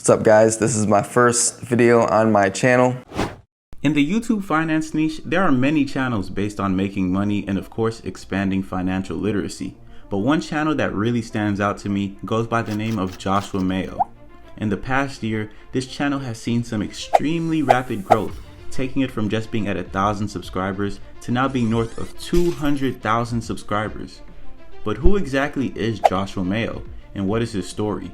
What's up guys, this is my first video on my channel. In the YouTube finance niche, there are many channels based on making money and of course expanding financial literacy. But one channel that really stands out to me goes by the name of Joshua Mayo. In the past year, this channel has seen some extremely rapid growth, taking it from just being at 1,000 subscribers to now being north of 200,000 subscribers. But who exactly is Joshua Mayo and what is his story?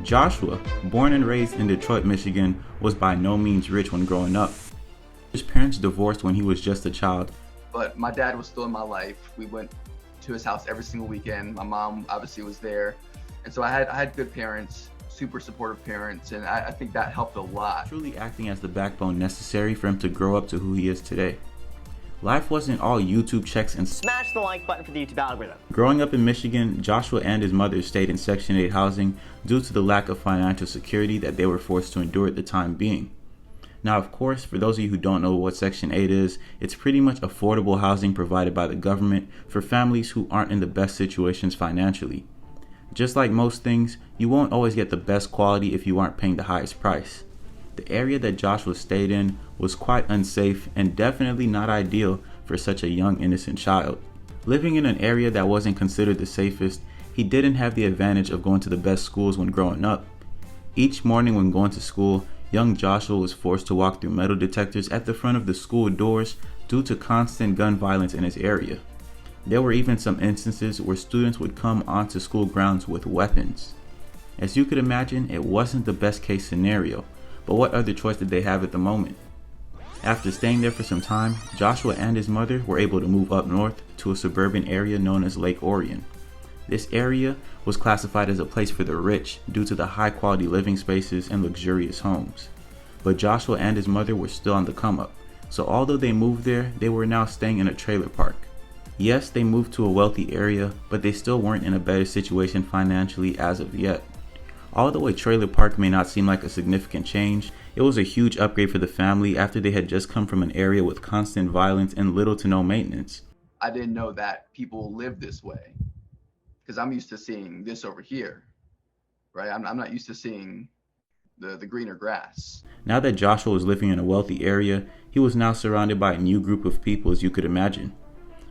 Joshua, born and raised in Detroit, Michigan, was by no means rich when growing up. His parents divorced when he was just a child. But my dad was still in my life. We went to his house every single weekend. My mom obviously was there. And so I had good parents, super supportive parents, and I think that helped a lot. Truly acting as the backbone necessary for him to grow up to who he is today. Life wasn't all YouTube checks and smash the like button for the YouTube algorithm. Growing up in Michigan, Joshua and his mother stayed in Section 8 housing due to the lack of financial security that they were forced to endure at the time being. Now, of course, for those of you who don't know what Section 8 is, it's pretty much affordable housing provided by the government for families who aren't in the best situations financially. Just like most things, you won't always get the best quality if you aren't paying the highest price. The area that Joshua stayed in was quite unsafe and definitely not ideal for such a young innocent child. Living in an area that wasn't considered the safest, he didn't have the advantage of going to the best schools when growing up. Each morning when going to school, young Joshua was forced to walk through metal detectors at the front of the school doors due to constant gun violence in his area. There were even some instances where students would come onto school grounds with weapons. As you could imagine, it wasn't the best case scenario. But what other choice did they have at the moment? After staying there for some time, Joshua and his mother were able to move up north to a suburban area known as Lake Orion. This area was classified as a place for the rich due to the high quality living spaces and luxurious homes. But Joshua and his mother were still on the come up, so although they moved there, they were now staying in a trailer park. Yes, they moved to a wealthy area, but they still weren't in a better situation financially as of yet. Although a trailer park may not seem like a significant change, it was a huge upgrade for the family after they had just come from an area with constant violence and little to no maintenance. I didn't know that people live this way because I'm used to seeing this over here, right? I'm not used to seeing the greener grass. Now that Joshua was living in a wealthy area, he was now surrounded by a new group of people, as you could imagine.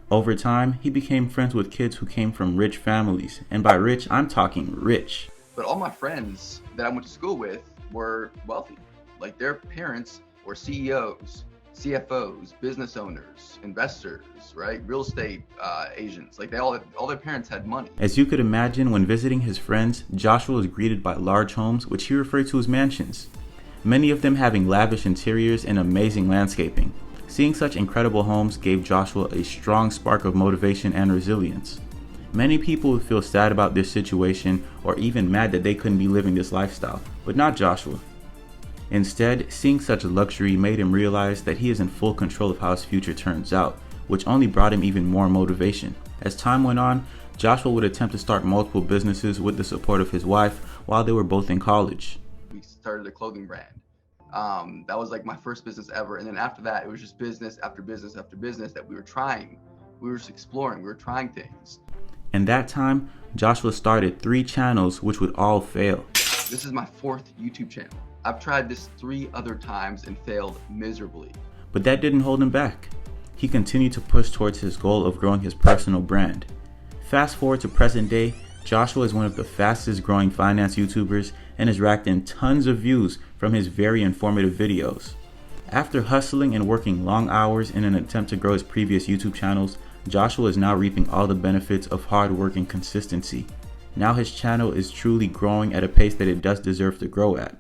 Over time, he became friends with kids who came from rich families, and by rich, I'm talking rich. But all my friends that I went to school with were wealthy. Like their parents were CEOs, CFOs, business owners, investors, right? Real estate agents. Like all their parents had money. As you could imagine, when visiting his friends, Joshua was greeted by large homes, which he referred to as mansions. Many of them having lavish interiors and amazing landscaping. Seeing such incredible homes gave Joshua a strong spark of motivation and resilience. Many people would feel sad about this situation or even mad that they couldn't be living this lifestyle, but not Joshua. Instead, seeing such luxury made him realize that he is in full control of how his future turns out, which only brought him even more motivation. As time went on, Joshua would attempt to start multiple businesses with the support of his wife while they were both in college. We started a clothing brand. That was like my first business ever. And then after that, it was just business after business after business that we were trying. We were just exploring, we were trying things. In that time, Joshua started 3 channels which would all fail. This is my 4th YouTube channel. I've tried this 3 other times and failed miserably. But that didn't hold him back. He continued to push towards his goal of growing his personal brand. Fast forward to present day, Joshua is one of the fastest growing finance YouTubers and has racked in tons of views from his very informative videos. After hustling and working long hours in an attempt to grow his previous YouTube channels, Joshua is now reaping all the benefits of hard work and consistency. Now his channel is truly growing at a pace that it does deserve to grow at.